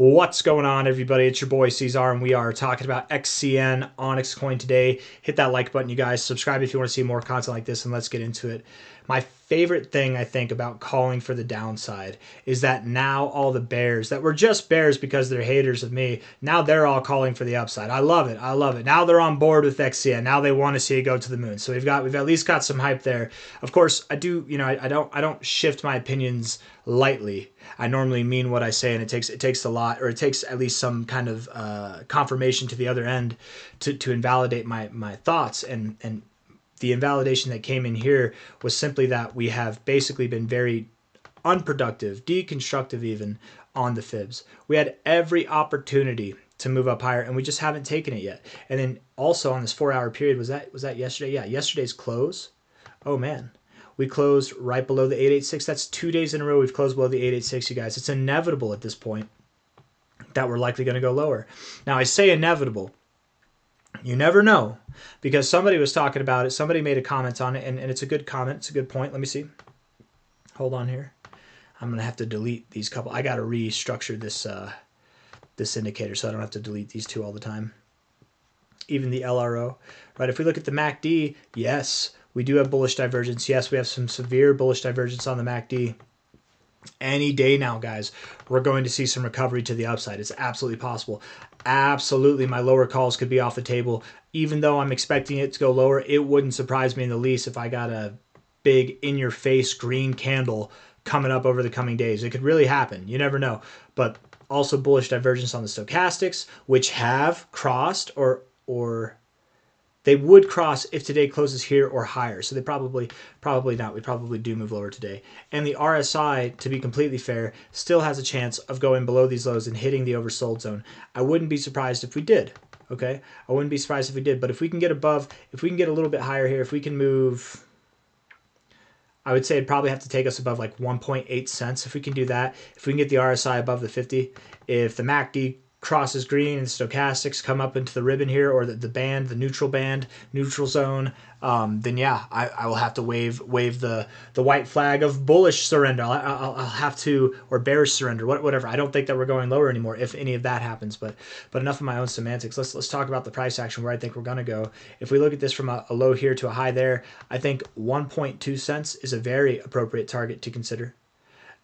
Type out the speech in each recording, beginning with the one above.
What's going on, everybody? It's your boy C-Zar, and we are talking about XCN OnyxCoin today. Hit that like button, you guys. Subscribe if you want to see more content like this, and let's get into it. My favorite thing, I think, about calling for the downside is that now all the bears that were just bears because they're haters of me, now they're all calling for the upside. I love it. I love it. Now they're on board with XCN. Now they want to see it go to the moon. So we've at least got some hype there. Of course, I do. I don't shift my opinions lightly. I normally mean what I say, and it takes a lot, or it takes at least some kind of confirmation to the other end to invalidate my thoughts. And the invalidation that came in here was simply that we have basically been very unproductive, deconstructive even, on the fibs. We had every opportunity to move up higher, and we just haven't taken it yet. And then also on this 4-hour period, was that yesterday? Yeah, yesterday's close. Oh man. We closed right below the 886. That's 2 days in a row we've closed below the 886, you guys. It's inevitable at this point that we're likely going to go lower. Now, I say inevitable. You never know, because somebody was talking about it. Somebody made a comment on it, and it's a good comment. It's a good point. Let me see. Hold on here. I'm going to have to delete these couple. I got to restructure this indicator so I don't have to delete these two all the time. Even the LRO. Right? If we look at the MACD, yes, we do have bullish divergence. Yes, we have some severe bullish divergence on the MACD. Any day now, guys, we're going to see some recovery to the upside. It's absolutely possible. Absolutely, my lower calls could be off the table. Even though I'm expecting it to go lower, it wouldn't surprise me in the least if I got a big in-your-face green candle coming up over the coming days. It could really happen. You never know. But also bullish divergence on the stochastics, which have crossed or they would cross if today closes here or higher. So they probably not. We probably do move lower today. And the RSI, to be completely fair, still has a chance of going below these lows and hitting the oversold zone. I wouldn't be surprised if we did. Okay? I wouldn't be surprised if we did. But if we can get above, if we can get a little bit higher here, if we can move, I would say it'd probably have to take us above like 1.8 cents. If we can do that, if we can get the RSI above the 50, if the MACD crosses green and stochastics come up into the ribbon here, or the band, the neutral zone, then yeah, I will have to wave the white flag of bullish surrender. I'll have to, or bearish surrender, whatever. I don't think that we're going lower anymore if any of that happens. But enough of my own semantics. Let's talk about the price action, where I think we're gonna go. If we look at this from a low here to a high there, I think 1.2 cents is a very appropriate target to consider.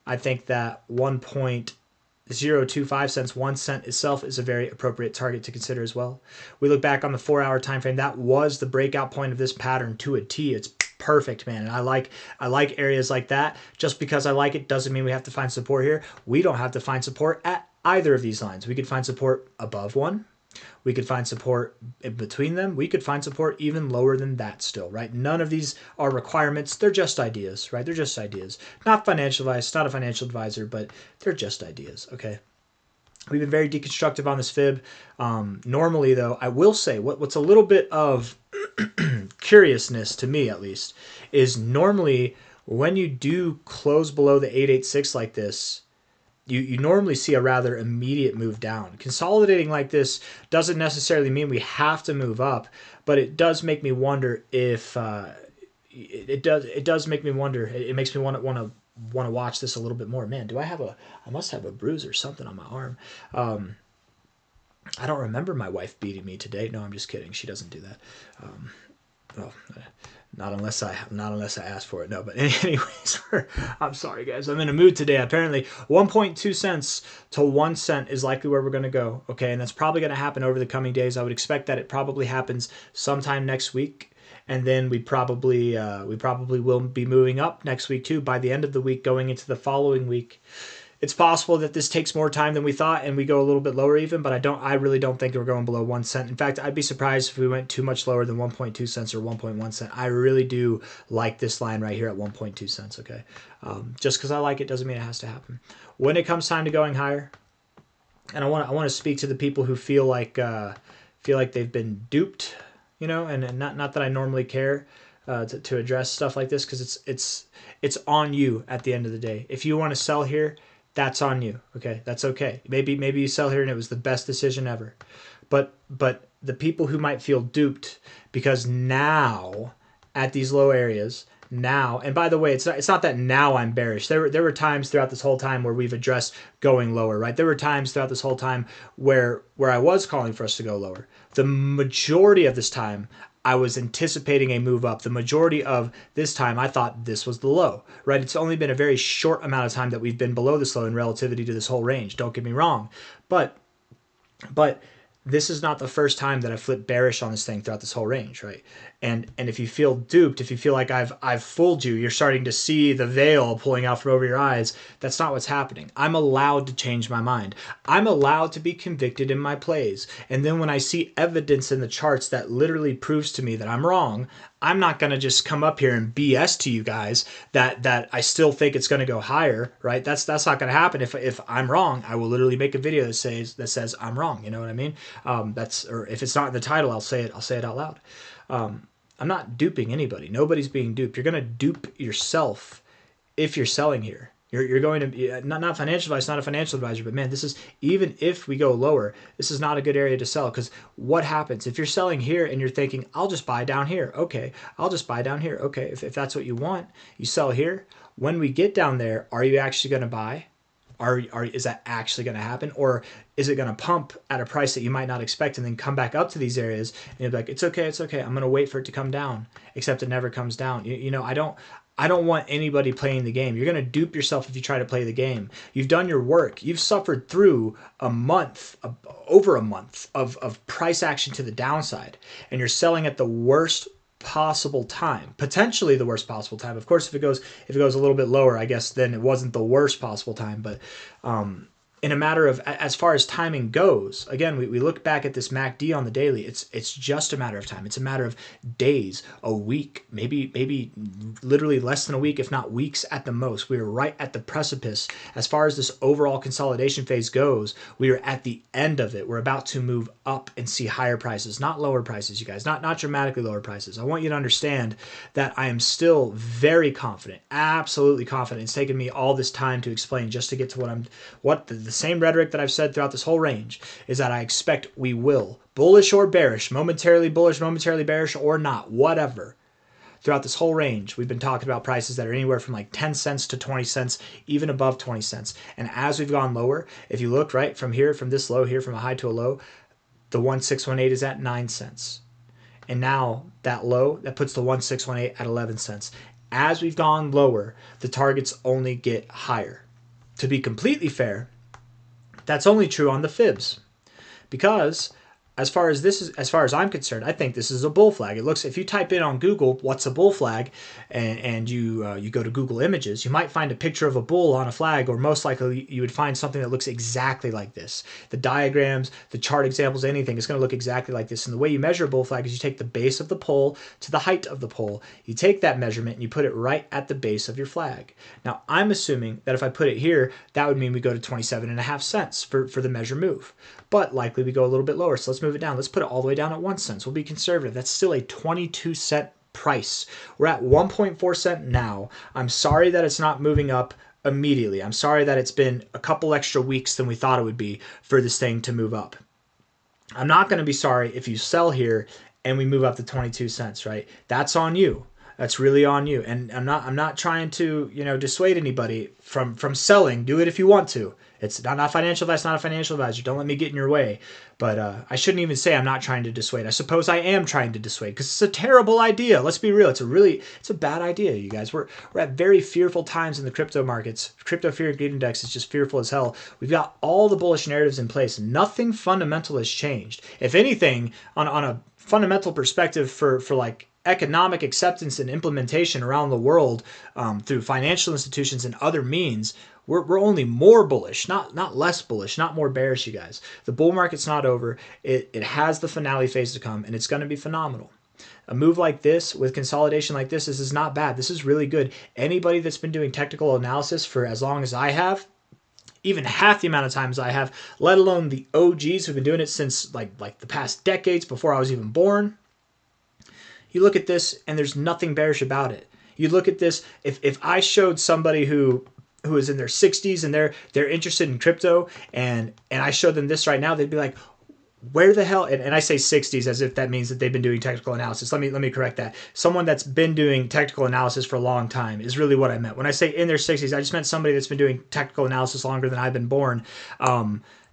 I think that 1.025 cents, 1 cent itself, is a very appropriate target to consider as well. We look back on the 4-hour time frame. That was the breakout point of this pattern to a T. It's perfect, man. And I like areas like that. Just because I like it doesn't mean we have to find support here. We don't have to find support at either of these lines. We could find support above one. We could find support in between them. We could find support even lower than that still, right? None of these are requirements. They're just ideas, right? They're just ideas. Not financial advice, not a financial advisor, but they're just ideas, okay? We've been very deconstructive on this fib. Normally, though, I will say what's a little bit of curiousness to me, at least, is normally when you do close below the 886 like this, you normally see a rather immediate move down. Consolidating like this doesn't necessarily mean we have to move up, but it does make me wonder if it does make me wonder. It makes me want to watch this a little bit more. Man, I must have a bruise or something on my arm. I don't remember my wife beating me today. No, I'm just kidding. She doesn't do that. Well, not unless I ask for it. No, but anyways, I'm sorry, guys. I'm in a mood today. Apparently, 1.2 cents to 1 cent is likely where we're going to go. Okay, and that's probably going to happen over the coming days. I would expect that it probably happens sometime next week, and then we probably will be moving up next week too. By the end of the week, going into the following week. It's possible that this takes more time than we thought and we go a little bit lower even, but I really don't think we're going below 1 cent. In fact, I'd be surprised if we went too much lower than 1.2 cents or 1.1 cent. I really do like this line right here at 1.2 cents, okay? Just because I like it doesn't mean it has to happen. When it comes time to going higher, and I want to speak to the people who feel like they've been duped, and not that I normally care to address stuff like this, because it's on you at the end of the day. If you want to sell here, that's on you. Okay, that's okay. Maybe you sell here and it was the best decision ever. But the people who might feel duped because now at these low areas, now, and by the way, it's not that now I'm bearish. There were times throughout this whole time where we've addressed going lower, right? There were times throughout this whole time where I was calling for us to go lower. The majority of this time, I was anticipating a move up. The majority of this time, I thought this was the low, right? It's only been a very short amount of time that we've been below this low in relativity to this whole range. Don't get me wrong, but this is not the first time that I flipped bearish on this thing throughout this whole range, right? And if you feel duped, if you feel like I've fooled you, you're starting to see the veil pulling out from over your eyes, that's not what's happening. I'm allowed to change my mind. I'm allowed to be convicted in my plays. And then when I see evidence in the charts that literally proves to me that I'm wrong, I'm not going to just come up here and BS to you guys that I still think it's going to go higher, right? That's not going to happen. If I'm wrong, I will literally make a video that says I'm wrong. You know what I mean? Or if it's not in the title, I'll say it out loud. I'm not duping anybody. Nobody's being duped. You're going to dupe yourself if you're selling here. You're going to be not financial advice, not a financial advisor, but man, this is, even if we go lower, this is not a good area to sell, because what happens if you're selling here and you're thinking, I'll just buy down here. Okay, I'll just buy down here. Okay, if that's what you want, you sell here. When we get down there, are you actually going to buy? Is that actually going to happen? Or is it going to pump at a price that you might not expect and then come back up to these areas and you'll be like, it's okay. I'm going to wait for it to come down, except it never comes down. You know, I don't want anybody playing the game. You're going to dupe yourself if you try to play the game. You've done your work. You've suffered through over a month of price action to the downside, and you're selling at the worst possible time, potentially the worst possible time. Of course, if it goes a little bit lower, I guess then it wasn't the worst possible time. But in a matter of, as far as timing goes, again, we look back at this MACD on the daily. It's just a matter of time. It's a matter of days, a week, maybe literally less than a week, if not weeks at the most. We are right at the precipice. As far as this overall consolidation phase goes, we are at the end of it. We're about to move up and see higher prices, not lower prices, you guys, not dramatically lower prices. I want you to understand that I am still very confident, absolutely confident. It's taken me all this time to explain just to get to the same rhetoric that I've said throughout this whole range is that I expect we will, bullish or bearish, momentarily bearish or not, whatever. Throughout this whole range, we've been talking about prices that are anywhere from like 10 cents to 20 cents, even above 20 cents. And as we've gone lower, if you look right from here, from this low here, from a high to a low, the 1618 is at 9 cents. And now that low, that puts the 1618 at 11 cents. As we've gone lower, the targets only get higher. To be completely fair, that's only true on the fibs, because as far as I'm concerned, I think this is a bull flag. It looks, if you type in on Google, what's a bull flag, and you go to Google Images, you might find a picture of a bull on a flag, or most likely you would find something that looks exactly like this. The diagrams, the chart examples, anything, it's going to look exactly like this. And the way you measure a bull flag is you take the base of the pole to the height of the pole. You take that measurement and you put it right at the base of your flag. Now, I'm assuming that if I put it here, that would mean we go to 27.5 cents for the measure move. But likely we go a little bit lower. So let's move it down. Let's put it all the way down at 1 cent. We'll be conservative. That's still a 22 cent price. We're at 1.4 cent now. I'm sorry that it's not moving up immediately. I'm sorry that it's been a couple extra weeks than we thought it would be for this thing to move up. I'm not going to be sorry if you sell here and we move up to 22 cents, right? That's on you. That's really on you. And I'm not trying to, dissuade anybody from selling. Do it if you want to. It's not financial advice, not a financial advisor. Don't let me get in your way. But I shouldn't even say I'm not trying to dissuade. I suppose I am trying to dissuade, because it's a terrible idea. Let's be real. It's a bad idea, you guys. We're at very fearful times in the crypto markets. Crypto fear and greed index is just fearful as hell. We've got all the bullish narratives in place. Nothing fundamental has changed. If anything, on a fundamental perspective for like economic acceptance and implementation around the world through financial institutions and other means, we're only more bullish, not less bullish, not more bearish, you guys. The bull market's not over. It has the finale phase to come, and it's going to be phenomenal. A move like this with consolidation like this is not bad. This is really good. Anybody that's been doing technical analysis for as long as I have, even half the amount of times I have, let alone the OGs who've been doing it since like the past decades before I was even born, you look at this and there's nothing bearish about it. You look at this, if I showed somebody who is in their 60s and they're interested in crypto, and I showed them this right now, they'd be like, where the hell, and I say 60s as if that means that they've been doing technical analysis. Let me correct that. Someone that's been doing technical analysis for a long time is really what I meant. When I say in their 60s, I just meant somebody that's been doing technical analysis longer than I've been born.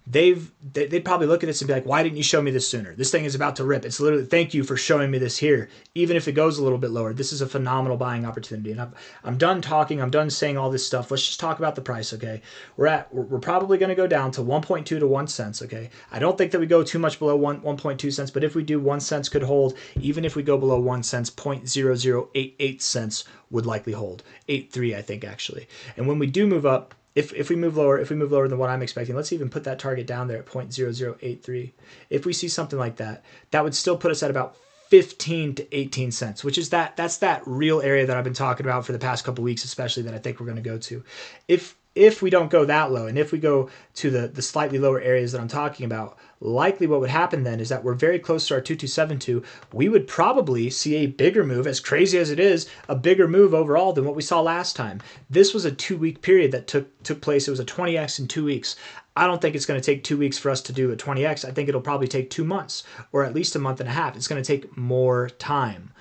They'd probably look at this and be like, why didn't you show me this sooner? This thing is about to rip. It's literally, thank you for showing me this here. Even if it goes a little bit lower, this is a phenomenal buying opportunity. And I'm done talking. I'm done saying all this stuff. Let's just talk about the price, okay? We're probably going to go down to 1.2 to 1 cent, okay? I don't think that we go too much below 1.2 cents, but if we do, 1 cent could hold. Even if we go below 1 cent, 0.0088 cents would likely hold. 8.3, I think, actually. And when we do move up, if we move lower than what I'm expecting, let's even put that target down there at 0.0083. If we see something like that, that would still put us at about 15 to 18 cents, which is that's that real area that I've been talking about for the past couple weeks, especially, that I think we're going to go to. If we don't go that low, and if we go to the slightly lower areas that I'm talking about, likely what would happen then is that we're very close to our 2272. We would probably see a bigger move, as crazy as it is, a bigger move overall than what we saw last time. This was a 2-week period that took place. It was a 20x in 2 weeks. I don't think it's going to take 2 weeks for us to do a 20x. I think it'll probably take 2 months, or at least a month and a half. It's going to take more time.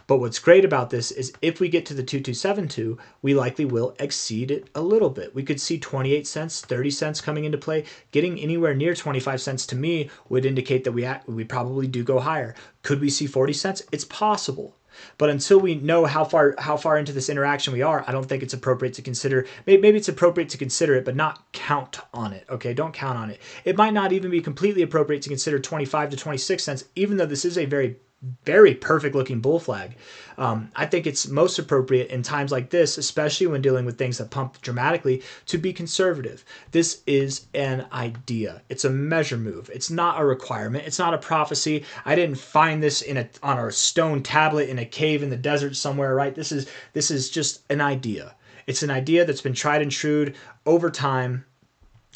But what's great about this is if we get to the 2272, we likely will exceed it a little bit. We could see 28 cents, 30 cents coming into play. Getting anywhere near 25 cents to me would indicate that we probably do go higher. Could we see 40 cents? It's possible. But until we know how far into this interaction we are, I don't think it's appropriate to consider. Maybe it's appropriate to consider it, but not count on it. Okay, don't count on it. It might not even be completely appropriate to consider 25 to 26 cents, even though this is a very perfect looking bull flag. I think it's most appropriate in times like this, especially when dealing with things that pump dramatically, to be conservative. This is an idea. It's a measure move. It's not a requirement. It's not a prophecy. I didn't find this on a stone tablet in a cave in the desert somewhere, right? This is just an idea. It's an idea that's been tried and true over time.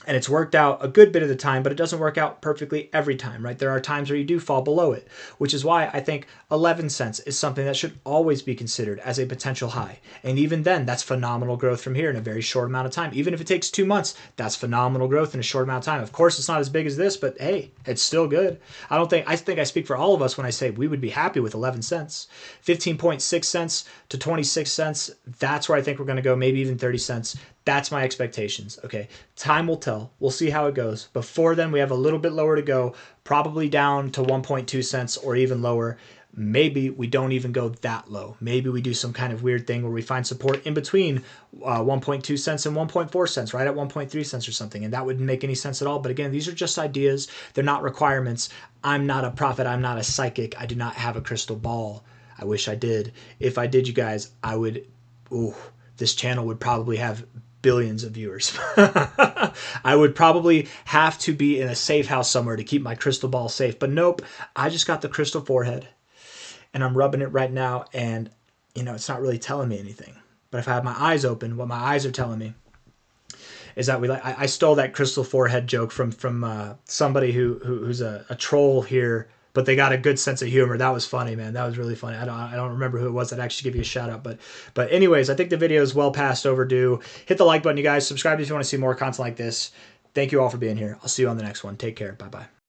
And it's worked out a good bit of the time, but it doesn't work out perfectly every time, right? There are times where you do fall below it, which is why I think 11 cents is something that should always be considered as a potential high. And even then, that's phenomenal growth from here in a very short amount of time. Even if it takes 2 months, that's phenomenal growth in a short amount of time. Of course, it's not as big as this, but hey, it's still good. I think I speak for all of us when I say we would be happy with 11 cents. 15.6 cents to 26 cents, that's where I think we're going to go, maybe even 30 cents. That's my expectations. Okay, time will tell. We'll see how it goes. Before then, we have a little bit lower to go, probably down to 1.2 cents or even lower. Maybe we don't even go that low. Maybe we do some kind of weird thing where we find support in between 1.2 cents and 1.4 cents, right at 1.3 cents or something. And that wouldn't make any sense at all. But again, these are just ideas. They're not requirements. I'm not a prophet. I'm not a psychic. I do not have a crystal ball. I wish I did. If I did, you guys, this channel would probably have billions of viewers. I would probably have to be in a safe house somewhere to keep my crystal ball safe. But nope, I just got the crystal forehead and I'm rubbing it right now. And, it's not really telling me anything. But if I have my eyes open, what my eyes are telling me is that I stole that crystal forehead joke from somebody who's a troll here, but they got a good sense of humor. That was funny, man. That was really funny. I don't remember who it was that actually gave you a shout out, but anyways, I think the video is well past overdue. Hit the like button, you guys. Subscribe if you want to see more content like this. Thank you all for being here. I'll see you on the next one. Take care. Bye-bye.